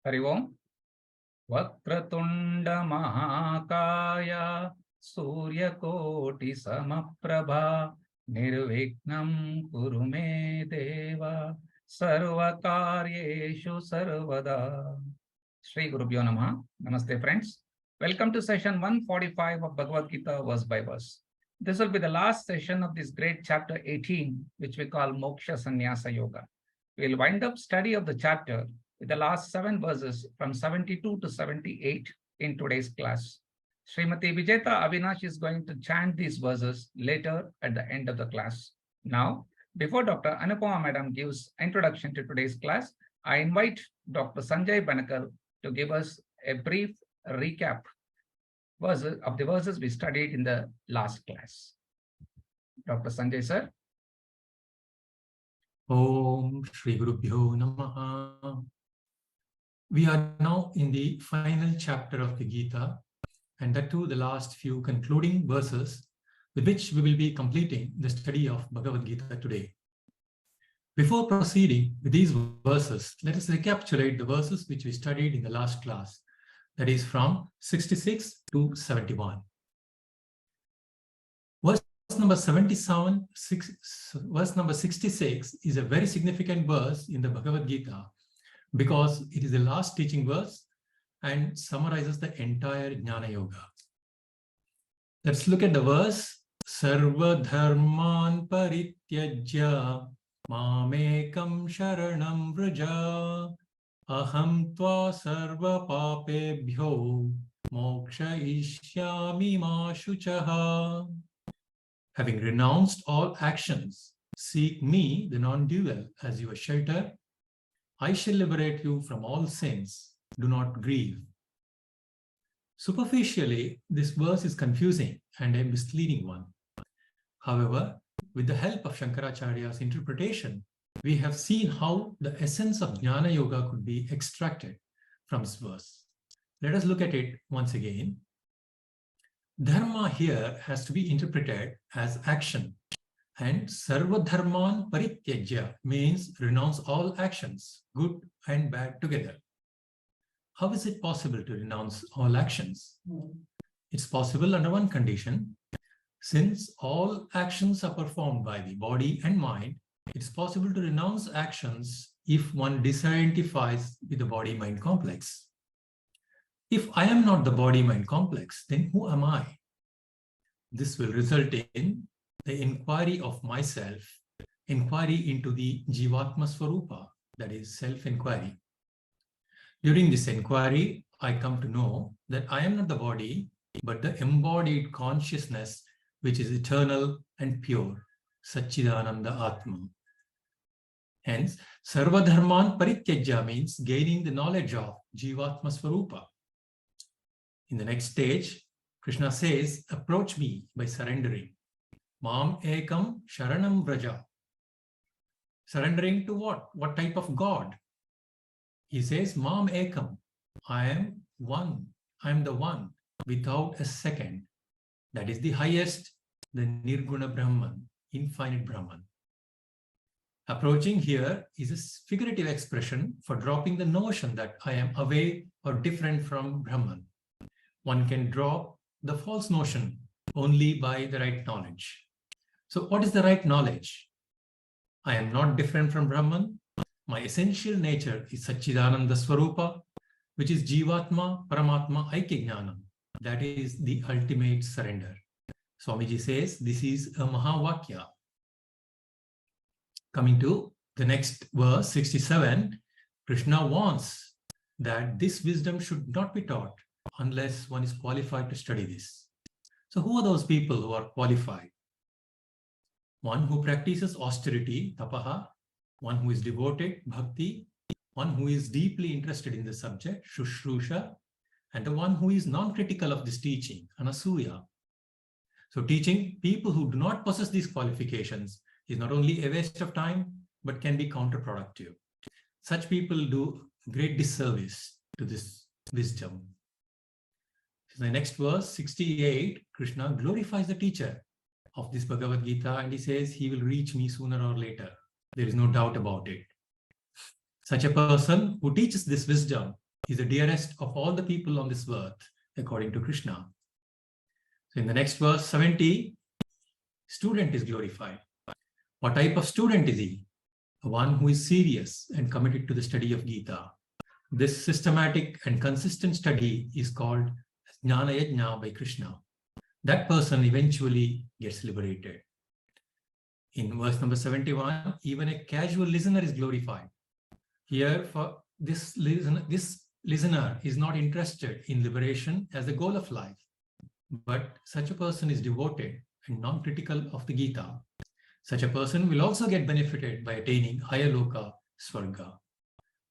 Hari Om. Vakratunda Mahakaya Suryakoti Samaprabha Nirvignam Kurume Deva Sarvakaryeshu Sarvada. Shri Gurubhyo Namaha. Namaste friends. Welcome to session 145 of Bhagavad Gita verse by verse. This will be the last session of this great chapter 18, which we call Moksha Sannyasa Yoga. We'll wind up study of the chapter with the last 7 verses from 72 to 78 in today's class. Srimati Vijeta Avinash is going to chant these verses later at the end of the class. Now, before Dr. Anupama Madam gives introduction to today's class, I invite Dr. Sanjaya Banakal to give us a brief recap of the verses we studied in the last class. Dr. Sanjay, sir. Om Shri Gurubhyo Namaha. We are now in the final chapter of the Gita, and that too the last few concluding verses with which we will be completing the study of Bhagavadgita today. Before proceeding with these verses, let us recapitulate the verses which we studied in the last class, that is from 66 to 71. Verse number 66 is a very significant verse in the Bhagavad Gita because it is the last teaching verse and summarizes the entire Jnana Yoga. Let's look at the verse. Sarvadharman parityajya mamekam sharanam vraja aham tva sarva papebhyo moksha ishyami ma shuchaha. Having renounced all actions, seek me, the non-dual, as your shelter. I shall liberate you from all sins. Do not grieve. Superficially, this verse is confusing and a misleading one. However, with the help of Shankaracharya's interpretation, we have seen how the essence of Jnana Yoga could be extracted from this verse. Let us look at it once again. Dharma here has to be interpreted as action, and sarvadharman parityajya means renounce all actions, good and bad together. How is it possible to renounce all actions? It's possible under one condition. Since all actions are performed by the body and mind, it's possible to renounce actions if one disidentifies with the body-mind complex. If I am not the body-mind complex, then who am I? This will result in the inquiry of myself, inquiry into the Jivatma Swarupa, that is self-inquiry. During this inquiry, I come to know that I am not the body, but the embodied consciousness which is eternal and pure, Satchidananda Atma. Hence, Sarvadharman Parityajya means gaining the knowledge of Jivatma Swarupa. In the next stage, Krishna says, approach me by surrendering. Mam ekam sharanam vraja. Surrendering to what? What type of God? He says, Mam ekam. I am one. I am the one without a second. That is the highest, the Nirguna Brahman, infinite Brahman. Approaching here is a figurative expression for dropping the notion that I am away or different from Brahman. One can drop the false notion only by the right knowledge. So what is the right knowledge? I am not different from Brahman. My essential nature is Satchidananda Swarupa, which is Jivatma, Paramatma, Aikya Jnanam. That is the ultimate surrender. Swamiji says this is a Mahavakya. Coming to the next verse, 67, Krishna wants that this wisdom should not be taught unless one is qualified to study this. So who are those people who are qualified? One who practices austerity, tapaha, one who is devoted, bhakti, one who is deeply interested in the subject, shushrusha, and the one who is non-critical of this teaching, anasuya. So teaching people who do not possess these qualifications is not only a waste of time, but can be counterproductive. Such people do great disservice to this wisdom. The next verse, 68, Krishna glorifies the teacher of this Bhagavad Gita and he says he will reach me sooner or later. There is no doubt about it. Such a person who teaches this wisdom is the dearest of all the people on this earth, according to Krishna. So in the next verse 70, student is glorified. What type of student is he? One who is serious and committed to the study of Gita. This systematic and consistent study is called Jnana Yajna by Krishna. That person eventually gets liberated. In verse number 71, even a casual listener is glorified. Here, for this listener is not interested in liberation as the goal of life, but such a person is devoted and non-critical of the Gita. Such a person will also get benefited by attaining higher loka, swarga.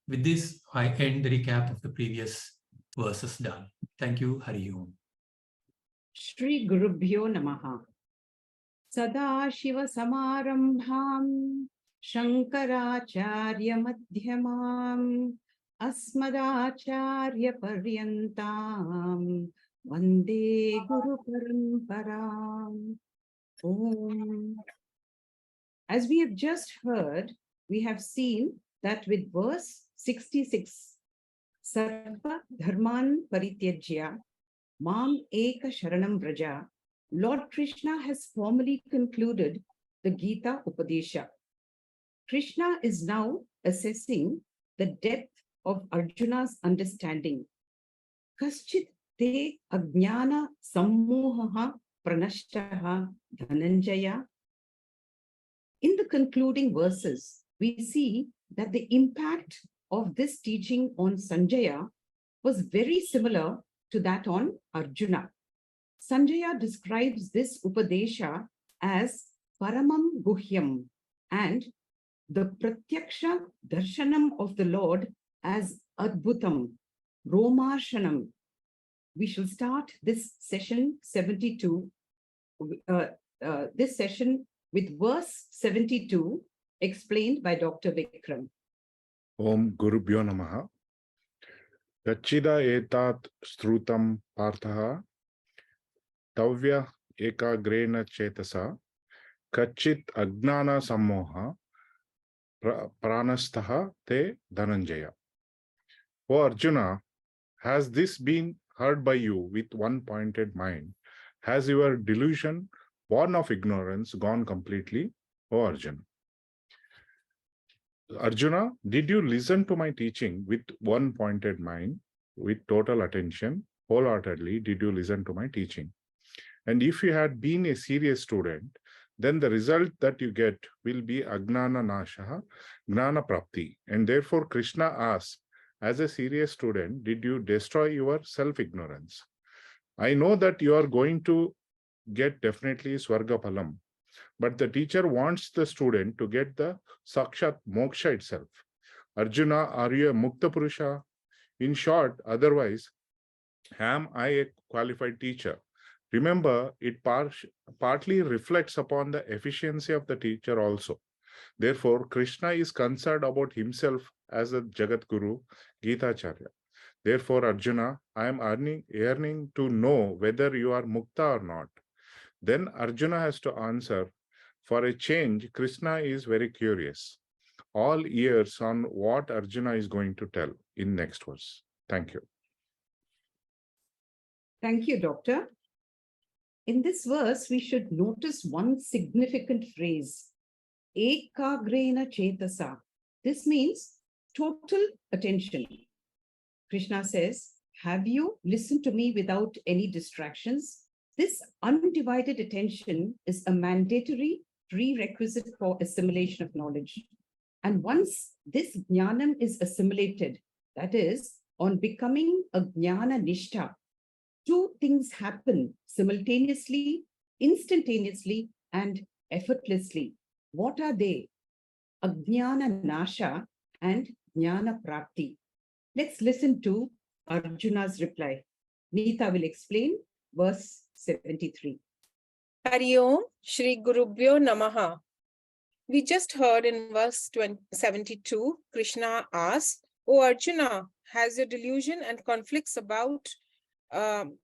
With this, I end the recap of the previous verses done. Thank you. Hari Om. Shri Gurubhyo Namaha. Sada Shiva Samarambham Shankaracharya Madhyamam Asmadacharya Paryantam Vande Guru Paramparam. Om. As we have just heard, we have seen that with verse 66, Sarva Dharman Parityajya Mam Eka Sharanam Vraja, Lord Krishna has formally concluded the Gita Upadesha. Krishna is now assessing the depth of Arjuna's understanding. Kaschit te ajnana sammohaha pranashtaha dhananjaya. In the concluding verses, we see that the impact of this teaching on Sanjaya was very similar to that on Arjuna. Sanjaya describes this Upadesha as Paramam Guhyam and the Pratyaksha Darshanam of the Lord as Adbhutam, Romarshanam. We shall start this session 72, this session with verse 72 explained by Dr. Vikram. Om Gurubhyo Namaha. Gachida etat strutam partha tavya ekagrena chetasa kachit agnana sammoha pranastaha te dhananjaya. O Arjuna, has this been heard by you with one-pointed mind? Has your delusion, born of ignorance, gone completely, O Arjuna? Arjuna, did you listen to my teaching with one-pointed mind, with total attention, wholeheartedly did you listen to my teaching? And if you had been a serious student, then the result that you get will be agnana nashaha, gnana prapti. And therefore Krishna asks, as a serious student, did you destroy your self-ignorance? I know that you are going to get definitely swarga phalam, but the teacher wants the student to get the sakshat moksha itself. Arjuna, are you a mukta purusha? In short, otherwise, am I a qualified teacher? Remember, it partly reflects upon the efficiency of the teacher also. Therefore, Krishna is concerned about himself as a Jagat Guru, Gita Charya. Therefore, Arjuna, I am yearning to know whether you are mukta or not. Then Arjuna has to answer, for a change, Krishna is very curious. All ears on what Arjuna is going to tell in next verse. Thank you. Thank you, Doctor. In this verse, we should notice one significant phrase, ekagrena chetasa. This means total attention. Krishna says, have you listened to me without any distractions? This undivided attention is a mandatory prerequisite for assimilation of knowledge. And once this jnanam is assimilated, that is, on becoming a jnana nishtha, two things happen simultaneously, instantaneously, and effortlessly. What are they? Ajnana nasha and jnana prapti. Let's listen to Arjuna's reply. Neeta will explain verse 73. Hari Om, Shri Gurubhyo Namaha. We just heard in verse 72, Krishna asks, O Arjuna, has your delusion and conflicts about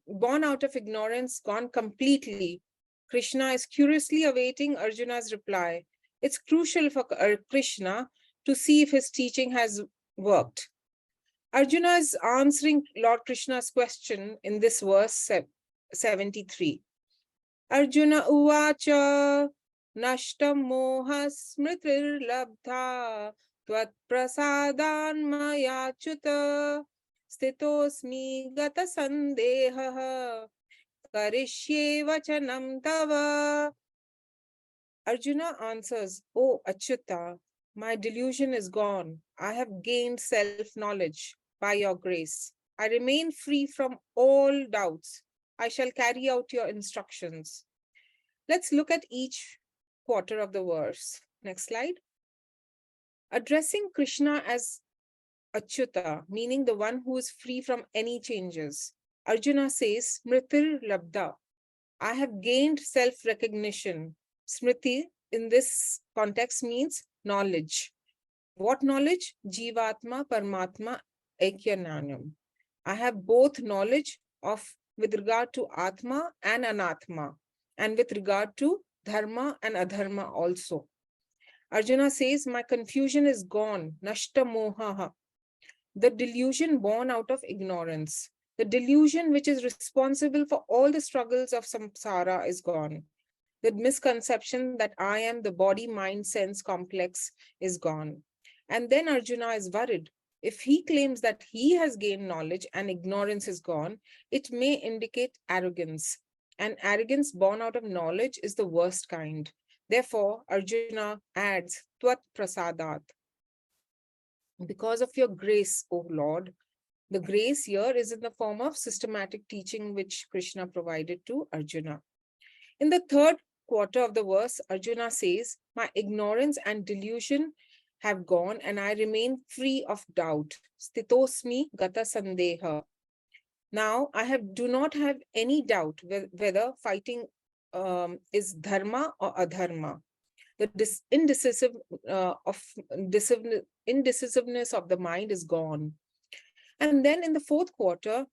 born out of ignorance gone completely? Krishna is curiously awaiting Arjuna's reply. It's crucial for Krishna to see if his teaching has worked. Arjuna is answering Lord Krishna's question in this verse 73. Arjuna uvacha nashtam moha smritir labdha tvat prasadan maya chuta stitosmi gata sandeha karishye vachanam tava. Arjuna answers, O Achyuta, my delusion is gone. I have gained self-knowledge by your grace. I remain free from all doubts. I shall carry out your instructions. Let's look at each quarter of the verse. Next slide. Addressing Krishna as Achyuta, meaning the one who is free from any changes, Arjuna says, Smritir Labdha, I have gained self-recognition. Smriti in this context means knowledge. What knowledge? Jivatma, Paramatma, Ekyananyam. I have both knowledge of with regard to Atma and Anatma, and with regard to Dharma and Adharma also. Arjuna says, my confusion is gone. Nashta mohaha. The delusion born out of ignorance. The delusion which is responsible for all the struggles of samsara is gone. The misconception that I am the body, mind, sense complex is gone. And then Arjuna is worried. If he claims that he has gained knowledge and ignorance is gone, it may indicate arrogance. And arrogance born out of knowledge is the worst kind. Therefore, Arjuna adds, Tvat prasadat. Because of your grace, O Lord. The grace here is in the form of systematic teaching which Krishna provided to Arjuna. In the third quarter of the verse, Arjuna says, my ignorance and delusion have gone and I remain free of doubt. Stitosmi gata sandeha. Now I do not have any doubt whether fighting is dharma or adharma. The indecisiveness of the mind is gone. And then in the fourth quarter,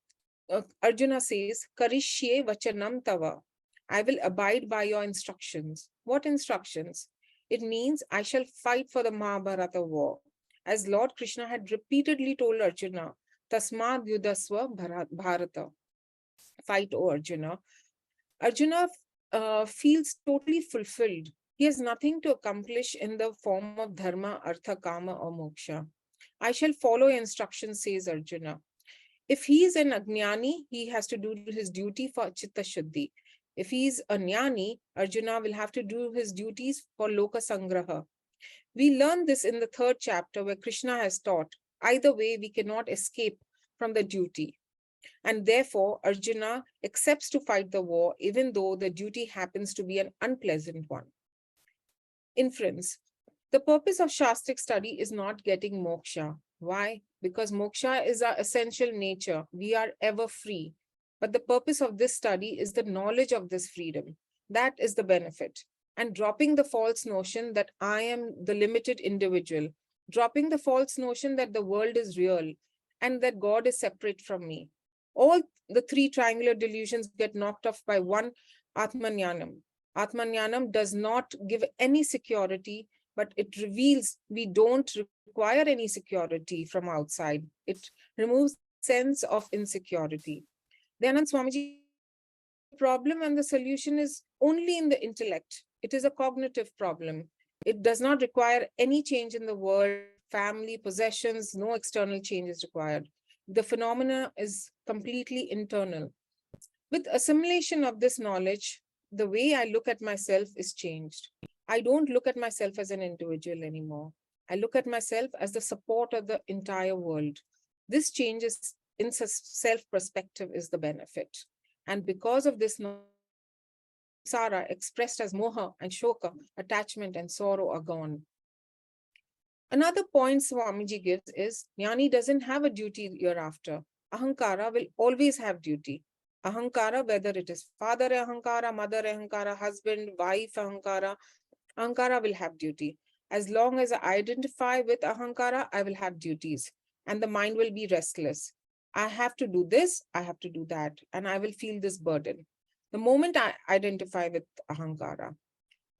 Arjuna says, Karishye vachanam tava. I will abide by your instructions. What instructions? It means I shall fight for the Mahabharata war. As Lord Krishna had repeatedly told Arjuna, Tasmad yudhasva bharata. Fight, O Arjuna. Arjuna feels totally fulfilled. He has nothing to accomplish in the form of dharma, artha, kama, or moksha. I shall follow your instructions, says Arjuna. If he is an ajnani, he has to do his duty for chitta shuddhi. If he is a jnani, Arjuna will have to do his duties for loka sangraha. We learn this in the third chapter where Krishna has taught, either way we cannot escape from the duty. And therefore, Arjuna accepts to fight the war even though the duty happens to be an unpleasant one. Inference. The purpose of Shastric study is not getting moksha. Why? Because moksha is our essential nature. We are ever free. But the purpose of this study is the knowledge of this freedom. That is the benefit. And dropping the false notion that I am the limited individual, dropping the false notion that the world is real and that God is separate from me. All the three triangular delusions get knocked off by one Atmanyanam. Atmanyanam does not give any security, but it reveals we don't require any security from outside. It removes sense of insecurity. Dayanand Swamiji, problem and the solution is only in the intellect. It is a cognitive problem. It does not require any change in the world, family, possessions, no external change is required. The phenomena is completely internal. With assimilation of this knowledge, the way I look at myself is changed. I don't look at myself as an individual anymore. I look at myself as the support of the entire world. This change in self-perspective is the benefit. And because of this, samsara expressed as moha and shoka, attachment and sorrow are gone. Another point Swamiji gives is, Jnani doesn't have a duty hereafter. Ahankara will always have duty. Ahankara, whether it is father ahankara, mother ahankara, husband, wife ahankara, ahankara will have duty. As long as I identify with ahankara, I will have duties. And the mind will be restless. I have to do this, I have to do that, and I will feel this burden. The moment I identify with ahankara,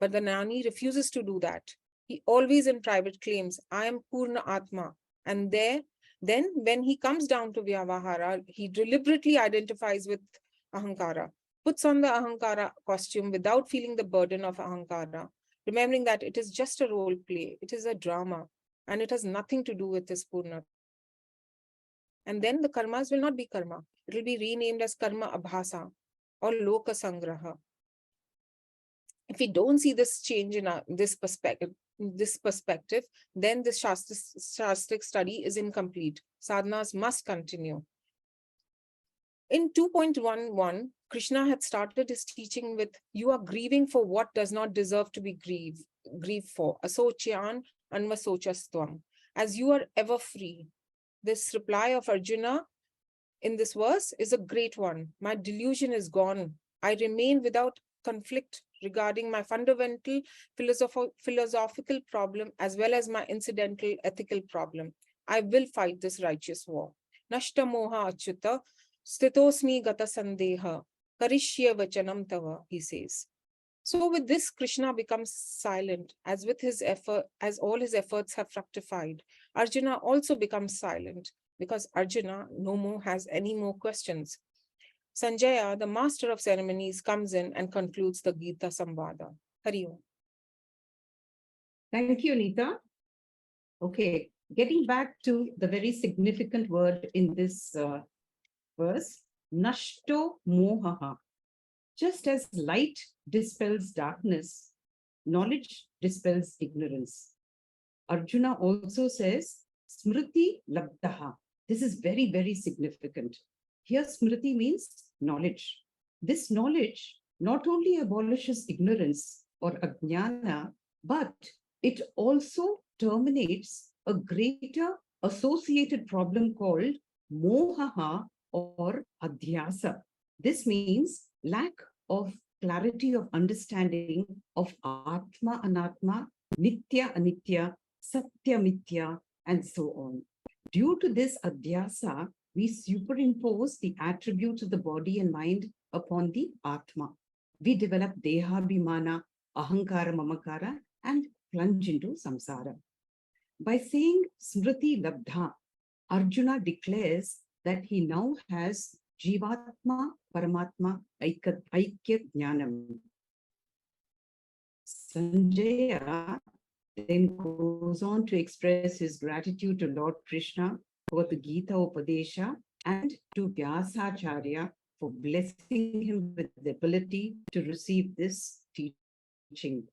but the Jnani refuses to do that. He always in private claims, I am Purna Atma. And there Then when he comes down to Vyavahara, he deliberately identifies with Ahankara, puts on the Ahankara costume without feeling the burden of Ahankara, remembering that it is just a role play, it is a drama, and it has nothing to do with his Purna. And then the karmas will not be karma. It will be renamed as karma abhasa or loka sangraha. If we don't see this change in this perspective, then this Shastric study is incomplete. Sadhanas must continue. In 2.11, Krishna had started his teaching with, you are grieving for what does not deserve to be grieved for. Asocyan anvasocastvam. As you are ever free. This reply of Arjuna in this verse is a great one. My delusion is gone. I remain without conflict regarding my fundamental philosophical problem as well as my incidental ethical problem. I will fight this righteous war. Nashta moha achyuta stitosmi gata sandeha karishya vachanam tava, he says. So with this, Krishna becomes silent, as all his efforts have fructified. Arjuna also becomes silent because Arjuna no more has any more questions. Sanjaya, the master of ceremonies, comes in and concludes the Gita Samvada. Hari Om. Thank you, Nita. Okay, getting back to the very significant word in this verse, Nashto Mohaha. Just as light dispels darkness, knowledge dispels ignorance. Arjuna also says, Smriti Labdaha. This is very, very significant. Here, Smriti means knowledge. This knowledge not only abolishes ignorance or ajnana, but it also terminates a greater associated problem called mohaha or adhyasa. This means lack of clarity of understanding of Atma, Anatma, Nitya, Anitya, Satya, Mithya, and so on. Due to this adhyasa, we superimpose the attributes of the body and mind upon the Atma. We develop Dehabhimana, Ahankara, Mamakara, and plunge into samsara. By saying Smriti Labdha, Arjuna declares that he now has Jivatma, Paramatma, Aikya Jnanam. Sanjaya then goes on to express his gratitude to Lord Krishna for the Gita Upadesha and to Vyasacharya for blessing him with the ability to receive this teaching.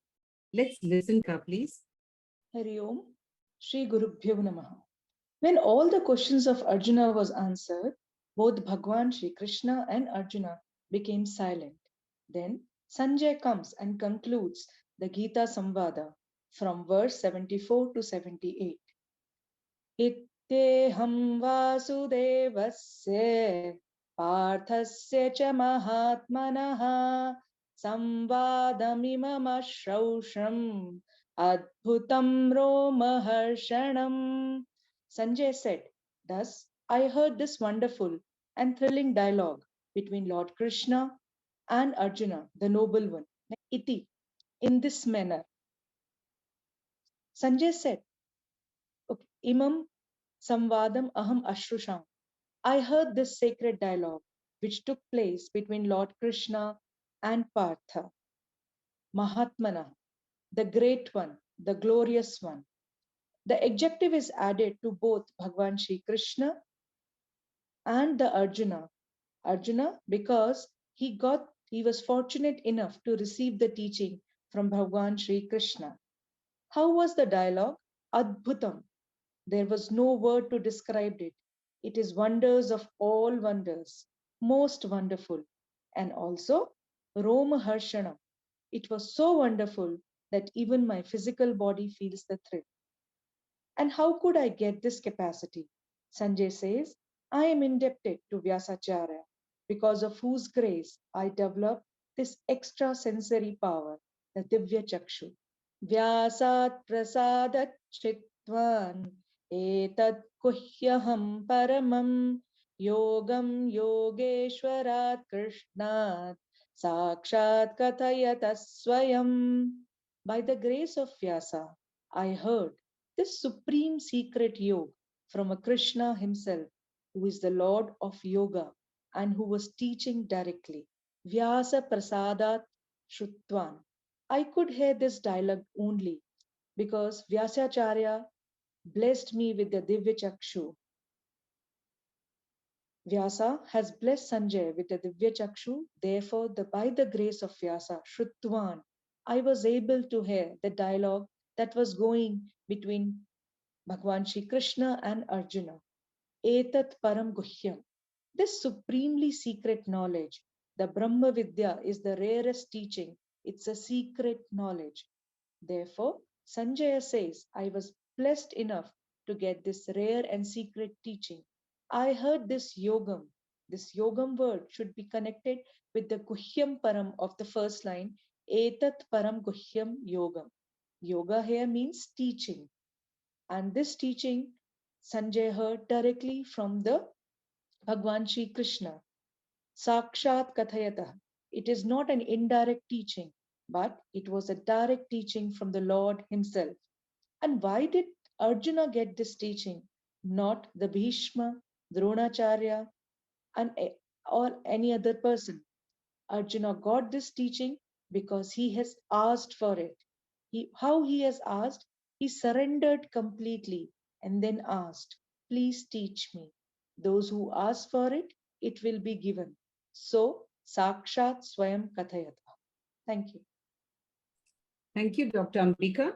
Let's listen, please. Hari Om, Shri Gurubhyo Namaha. When all the questions of Arjuna was answered, both Bhagwan Shri Krishna and Arjuna became silent. Then Sanjaya comes and concludes the Gita Samvada from verse 74 to 78. Itteham vasudevasya parthasya cha mahatmanaha samvadamimam ashrausham adbhutam romaharshanam. Sanjay said, thus I heard this wonderful and thrilling dialogue between Lord Krishna and Arjuna, the noble one. Iti, in this manner. Sanjay said, okay, Imam Samvadam Aham Ashrusham. I heard this sacred dialogue which took place between Lord Krishna and Partha. Mahatmana, the great one, the glorious one. The adjective is added to both Bhagwan Shri Krishna and the Arjuna. Arjuna, because he was fortunate enough to receive the teaching from Bhagwan Shri Krishna. How was the dialogue? Adbhutam. There was no word to describe it. It is wonders of all wonders, most wonderful. And also, Roma Harshanam. It was so wonderful that even my physical body feels the thrill. And how could I get this capacity? Sanjay says, I am indebted to Vyasacharya, because of whose grace I developed this extra sensory power, the Divya Chakshu. Vyasat prasadat chitvan etat kuhyaham paramam yogam yogeshvarat krishnat sakshat kathayata swayam. By the grace of Vyasa, I heard this supreme secret yoga from a Krishna himself, who is the Lord of Yoga and who was teaching directly. Vyasa prasadat shrutvan. I could hear this dialogue only because Vyasacharya blessed me with the Divya Chakshu. Vyasa has blessed Sanjaya with the Divya Chakshu. Therefore, by the grace of Vyasa, Shrutvan, I was able to hear the dialogue that was going between Bhagwan Shri Krishna and Arjuna. Etat param guhyam. This supremely secret knowledge, the Brahma Vidya, is the rarest teaching. It's a secret knowledge. Therefore, Sanjaya says, I was blessed enough to get this rare and secret teaching. I heard this yogam. This yogam word should be connected with the guhyam param of the first line, etat param guhyam yogam. Yoga here means teaching. And this teaching, Sanjay heard directly from the Bhagwan Shri Krishna. Sakshat Kathayatah. It is not an indirect teaching, but it was a direct teaching from the Lord himself. And why did Arjuna get this teaching? Not the Bhishma, Dronacharya, or any other person. Arjuna got this teaching because he has asked for it. How he has asked? He surrendered completely and then asked, please teach me. Those who ask for it, it will be given. So, Sakshat Swayam Kathayata. Thank you. Thank you, Dr. Ambika.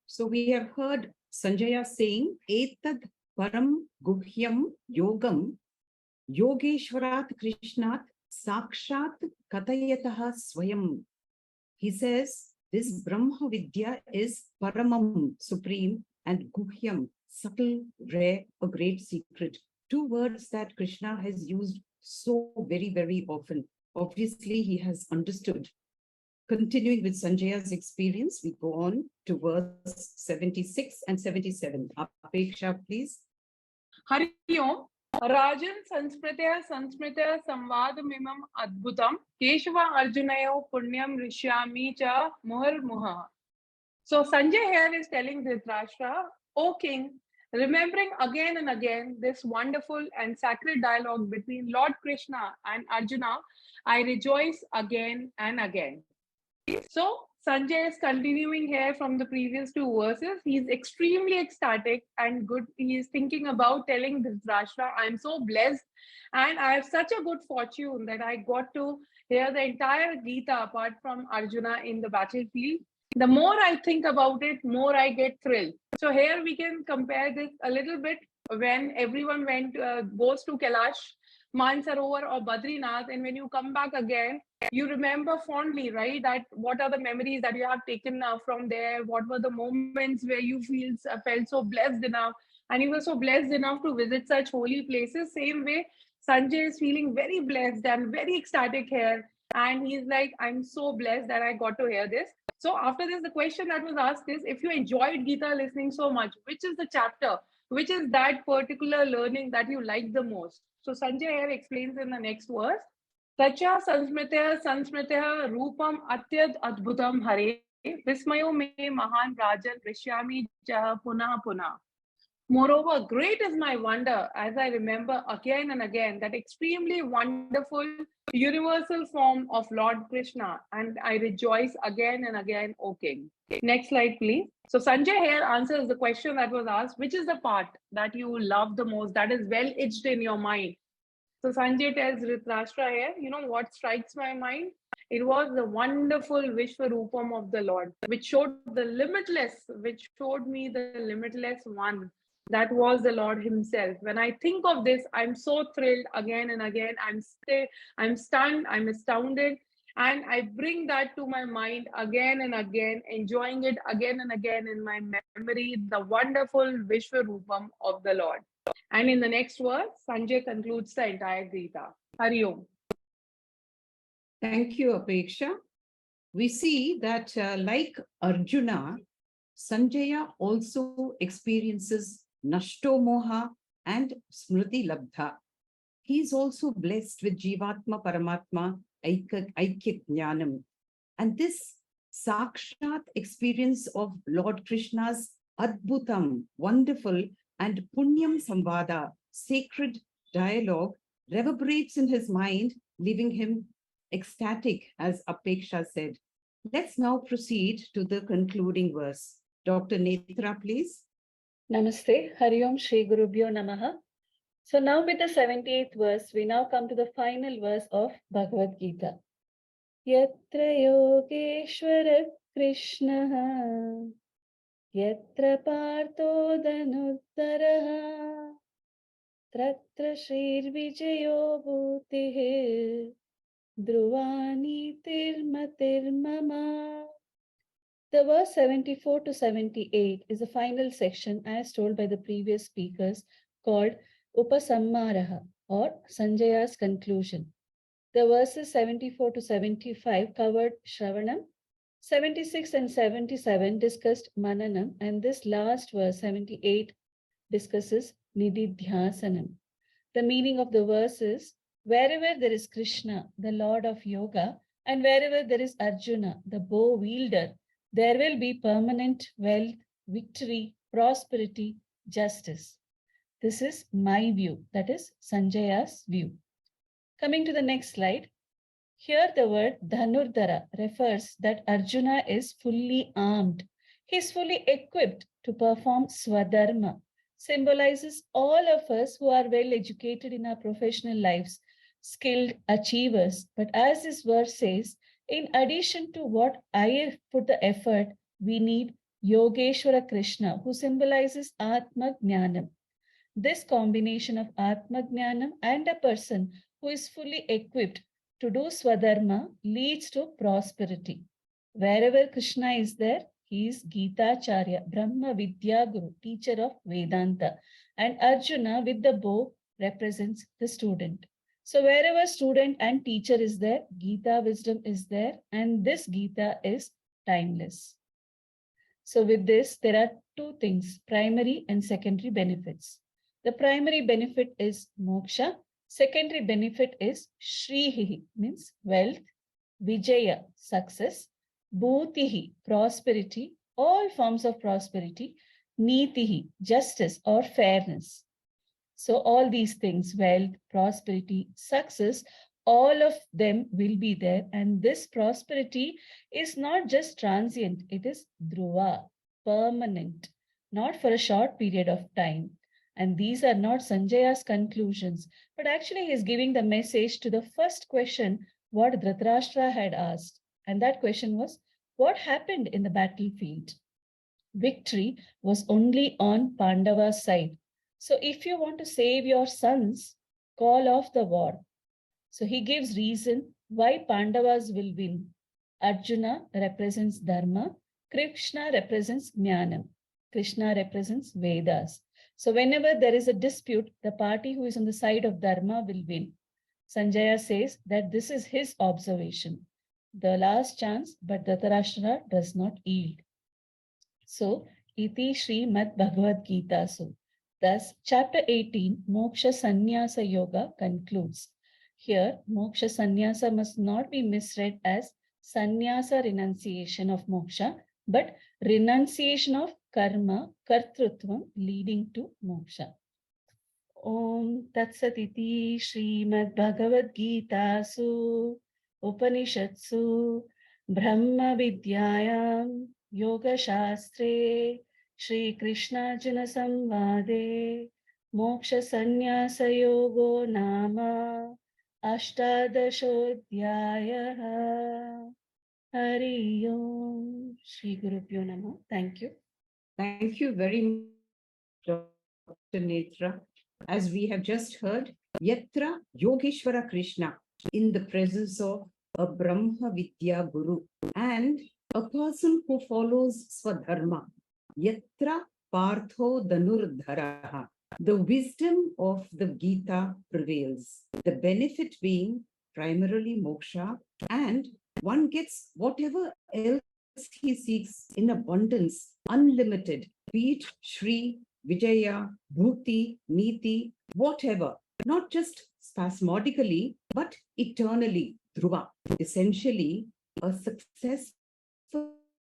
So we have heard Sanjaya saying, Etad param guhyam yogam Yogeshvarat Krishnat Sakshat Katayataha Swayam. He says this Brahma Vidya is Paramam, supreme, and Guhyam, subtle, rare, a great secret. Two words that Krishna has used so very, very often. Obviously, he has understood. Continuing with Sanjaya's experience, we go on to verse 76 and 77. Apeksha, please. Hari Om. Rajan Sansmritya Samvadamimam Adbhutam Keshava Arjunayo Punyam Rishyami Cha Muhar Muha. So Sanjay here is telling Dhritarashtra, O king, remembering again and again this wonderful and sacred dialogue between Lord Krishna and Arjuna, I rejoice again and again. So Sanjay is continuing here from the previous two verses. He's extremely ecstatic and good. He is thinking about telling Dhritarashtra, I'm so blessed and I have such a good fortune that I got to hear the entire Gita apart from Arjuna in the battlefield. The more I think about it, more I get thrilled. So here we can compare this a little bit when everyone goes to Kailash, Mansarovar or Badrinath, and when you come back again, you remember fondly, right? That what are the memories that you have taken from there? What were the moments where you felt so blessed enough, and you were so blessed enough to visit such holy places? Same way, Sanjay is feeling very blessed and very ecstatic here, and he's like, I'm so blessed that I got to hear this. So after this, the question that was asked is, if you enjoyed Gita listening so much, which is the chapter, which is that particular learning that you like the most? So Sanjay here explains in the next verse, Tacha Sansmritya Rupam Atyad Adbhutam Hare Vismayo Me Mahan Rajan Rishyami Jaha Punah Punah. Moreover, great is my wonder as I remember again and again that extremely wonderful universal form of Lord Krishna, and I rejoice again and again, O King. Next slide, please. So Sanjay here answers the question that was asked, which is the part that you love the most, that is well etched in your mind? So Sanjay tells Dhritarashtra here, you know what strikes my mind? It was the wonderful Vishwarupam of the Lord, which showed the limitless, which showed me the limitless one. That was the Lord himself. When I think of this, I'm so thrilled again and again. I'm stunned, I'm astounded. And I bring that to my mind again and again, enjoying it again and again in my memory, the wonderful Vishwarupam of the Lord. And in the next verse, Sanjay concludes the entire Gita. Hari Om. Thank you, Apeksha. We see that like Arjuna, Sanjaya also experiences Nashto Moha and Smriti Labdha. He is also blessed with Jivatma Paramatma Aikya Jnanam. And this Sakshat experience of Lord Krishna's Adbhutam, wonderful, and Punyam Samvada, sacred dialogue, reverberates in his mind, leaving him ecstatic, as Apeksha said. Let's now proceed to the concluding verse. Dr. Netra, please. Namaste. Hari Om Shri Gurubhyo Namaha. So now with the 78th verse, we now come to the final verse of Bhagavad Gita. Yatra Yogeshvarah Krsno, Yatra Partho dhanurdharah, tatra srivijayo bhutirdhruva nitirmatirmama. The verse 74 to 78 is the final section, as told by the previous speakers, called Upasammaraha, or Sanjaya's conclusion. The verses 74 to 75 covered Shravanam, 76 and 77 discussed Mananam, and this last verse, 78, discusses Nididhyasanam. The meaning of the verse is, wherever there is Krishna, the Lord of Yoga, and wherever there is Arjuna, the bow wielder, there will be permanent wealth, victory, prosperity, justice. This is my view, that is Sanjaya's view. Coming to the next slide, here the word dhanurdharah refers that Arjuna is fully armed. He is fully equipped to perform svadharma, symbolizes all of us who are well educated in our professional lives, skilled achievers. But as this verse says, in addition to what I have put the effort, we need Yogeshvarah Krsno, who symbolizes Atma Jnanam. This combination of Atma Jnanam and a person who is fully equipped to do svadharma leads to prosperity. Wherever Krishna is there, he is Gita Charya, Brahma Vidya Guru, teacher of Vedanta. And Arjuna with the bow represents the student. So wherever student and teacher is there, Gita wisdom is there, and this Gita is timeless. So with this, there are two things, primary and secondary benefits. The primary benefit is moksha. Secondary benefit is shrihi, means wealth, vijaya, success, bhutihi, prosperity, all forms of prosperity, nitihi, justice or fairness. So all these things, wealth, prosperity, success, all of them will be there. And this prosperity is not just transient, it is dhruva, permanent, not for a short period of time. And these are not Sanjaya's conclusions, but actually he is giving the message to the first question what Dhritarashtra had asked. And that question was, what happened in the battlefield? Victory was only on Pandava's side. So if you want to save your sons, call off the war. So he gives reason why Pandavas will win. Arjuna represents Dharma, Krishna represents Jnanam, Krishna represents Vedas. So whenever there is a dispute, the party who is on the side of Dharma will win. Sanjaya says that this is his observation. The last chance, but Dhritarashtra does not yield. So, iti Srimad Bhagavadgita. So, thus, chapter 18, Moksha Sannyasa Yoga concludes. Here, Moksha Sannyasa must not be misread as Sannyasa renunciation of moksha, but renunciation of karma, kartrutvam, leading to moksha. Om Tatsat iti Srimad Bhagavadgita Su Upanishatsu Brahma Vidyayam Yoga Shastre Shri Krishna Arjuna Samvade Moksha Sannyasa Yogo Nama Ashtadashodhyaya. Hari Om. Shri Gurubhyo Namaha. Thank you. Thank you very much, Dr. Netra. As we have just heard, Yatra Yogeshvarah Krsno, in the presence of a Brahma Vidya Guru and a person who follows svadharma. Yatra Partho dhanurdharah. The wisdom of the Gita prevails. The benefit being primarily moksha, and one gets whatever else he seeks in abundance, unlimited, be it Shri, Vijaya, Bhuti, Niti, whatever, not just spasmodically, but eternally, Dhruva, essentially a successful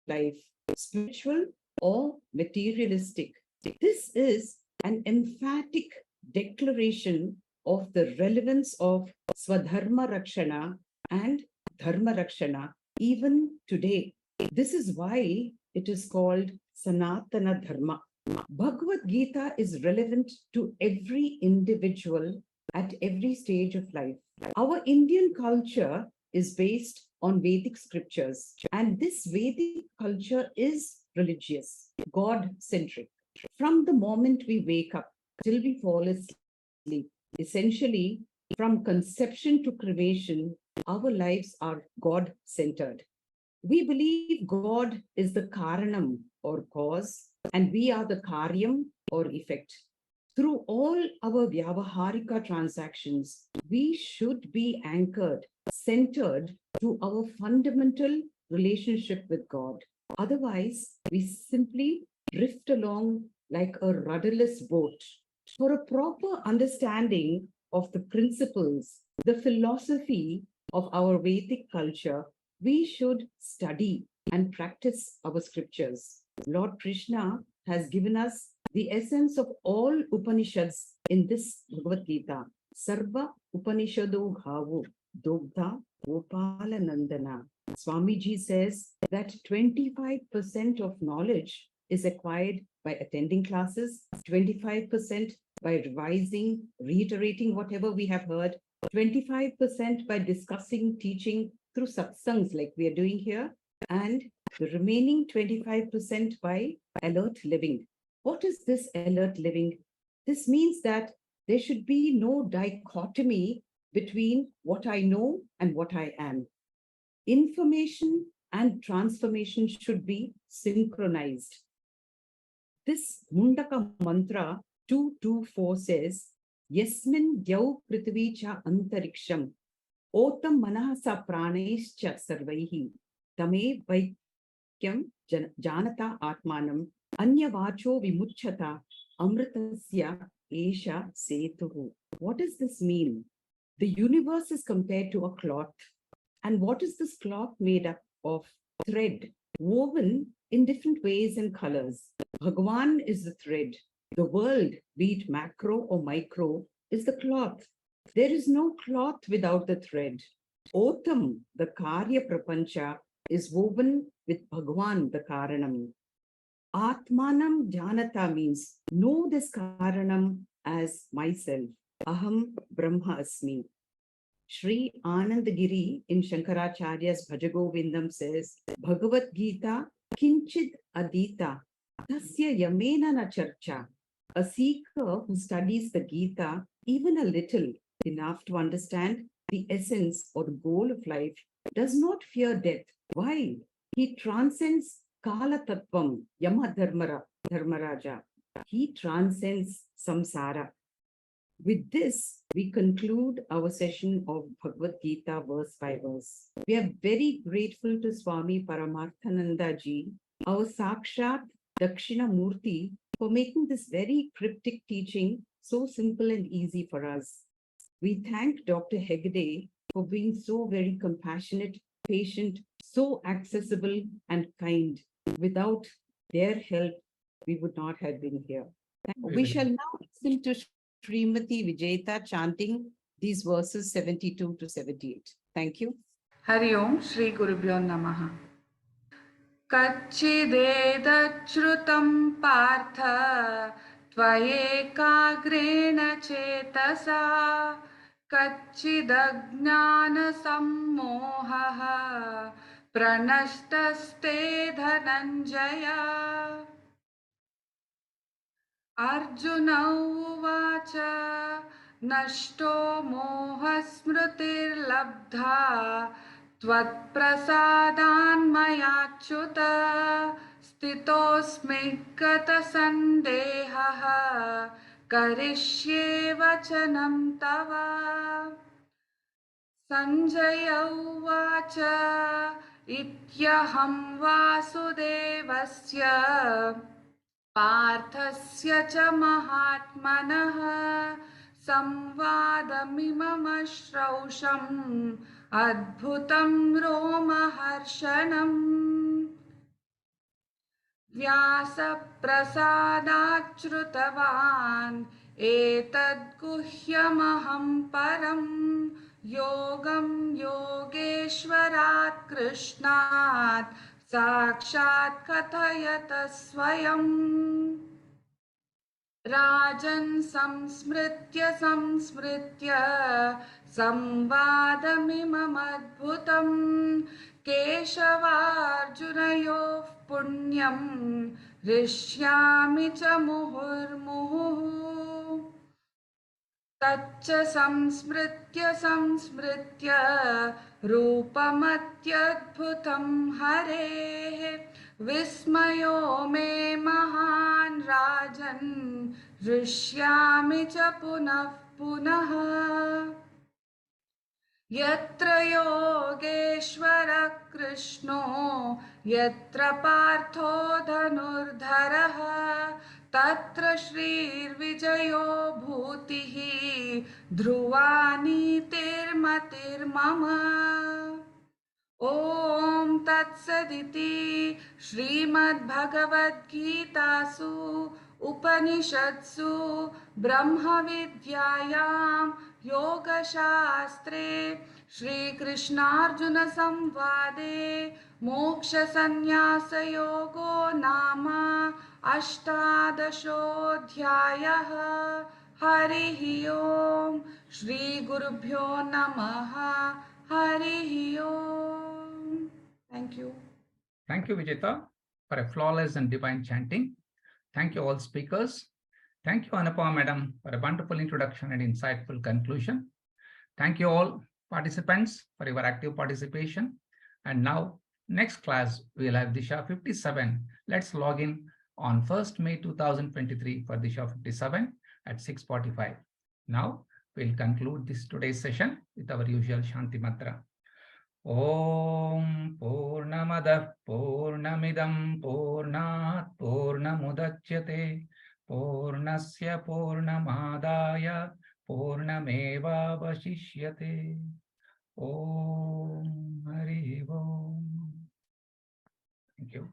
life, spiritual or materialistic. This is an emphatic declaration of the relevance of svadharma rakshana and dharma rakshana even today. This is why it is called Sanatana Dharma. Bhagavad Gita is relevant to every individual at every stage of life. Our Indian culture is based on Vedic scriptures, and this Vedic culture is religious, God-centric. From the moment we wake up till we fall asleep, essentially from conception to cremation, our lives are God-centered. We believe God is the karanam or cause, and we are the karyam or effect. Through all our vyavaharika transactions, we should be anchored, centered to our fundamental relationship with God. Otherwise, we simply drift along like a rudderless boat. For a proper understanding of the principles, the philosophy of our Vedic culture, we should study and practice our scriptures. Lord Krishna has given us the essence of all Upanishads in this Bhagavad Gita. Sarva Upanishado Bhavu Dogdha Gopala Nandana. Swamiji says that 25% of knowledge is acquired by attending classes, 25% by revising, reiterating whatever we have heard, 25% by discussing, teaching through satsangs like we are doing here, and the remaining 25% by alert living. What is this alert living? This means that there should be no dichotomy between what I know and what I am. Information and transformation should be synchronized. This Mundaka mantra 224 says, Yasmin Dyau Prithvi cha Antariksham Otam Manasa Pranescha Sarvaihi Tame Vaikyam Janata Atmanam Anya Vacho Vimuchata Amritasya Esha Setuhu. What does this mean? The universe is compared to a cloth. And what is this cloth made up of? Thread, woven in different ways and colors. Bhagavan is the thread. The world, be it macro or micro, is the cloth. There is no cloth without the thread. Otam, the Karya Prapancha, is woven with Bhagavan, the Karanam. Atmanam Janata means know this Karanam as myself. Aham Brahma Asmi. Sri Anandagiri in Shankaracharya's Bhajagovindam says, Bhagavadgita Kinchid Adita Tasya Yamena na Charcha. A seeker who studies the Gita even a little enough to understand the essence or the goal of life does not fear death. Why? He transcends Kala Tattvam, Yama Dharmaraja. He transcends samsara. With this, we conclude our session of Bhagavad Gita verse by verse. We are very grateful to Swami Paramarthananda ji, our Sakshat Dakshina Murti, for making this very cryptic teaching so simple and easy for us. We thank Dr. Hegde for being so very compassionate, patient, so accessible and kind. Without their help, we would not have been here. We shall now listen to Srimati Vijayata chanting these verses 72 to 78. Thank you. Hari Om Shri Gurubhyo Namaha. Kachchidedachrutam partha tvayekagrena chetasa kachchidajnana sammohaha pranashtaste dhananjaya. Arjuna uvacha nashto moha smritirlabdha tvat prasadan mayachyuta stitosmi gata sandehaha karishye vachanam tava. Sanjaya uvacha ityaham vasudevasya Parthasya cha mahatmanah samvadamimamashtrausham adbhutam romaharshanam. व्यासप्रसादाच्छ्रुतवान् एतद्गुह्यमहं परं योगं योगेश्वरात् कृष्णात् साक्षात् कथयत स्वयम्। राजन् संस्मृत्य संवादमिममद्भुतम् केशवार्जुनयोः पुण्यं हृष्यामि च मुहुर्मुहुः। तच्च संस्मृत्य रूपमत्यद्भुतं हरेः विस्मयो मे महान् राजन् हृष्यामि च पुनः पुनः। यत्र योगेश्वरः कृष्णो यत्र पार्थो धनुर्धरः तत्र श्रीर्विजयो भूतिः ध्रुवा नितिर्मतिर्मम। ॐ तत्सदिति श्रीमद्भगवद्गीतासु उपनिषत्सु ब्रह्मविद्यायां योगशास्त्रे श्रीकृष्णार्जुन संवादे मोक्षसंन्यासयोगो नाम अष्टादशोऽध्यायः। हरिः ओम्। श्रीगुरुभ्यो नमः। Harihi Om. Thank you. Thank you, Vijayta, for a flawless and divine chanting. Thank you, all speakers. Thank you, Anupama Madam, for a wonderful introduction and insightful conclusion. Thank you all participants for your active participation. And now, next class, we'll have Disha 57. Let's log in on 1st May 2023 for Disha 57 at 6:45. Now, we'll conclude this today's session with our usual Shanti mantra. Om Purnamadah Purnamidam Purnat Purnamudachyate Purnasya Purnamadaya Purnameva Vashishyate. Om Hari Om. Thank you.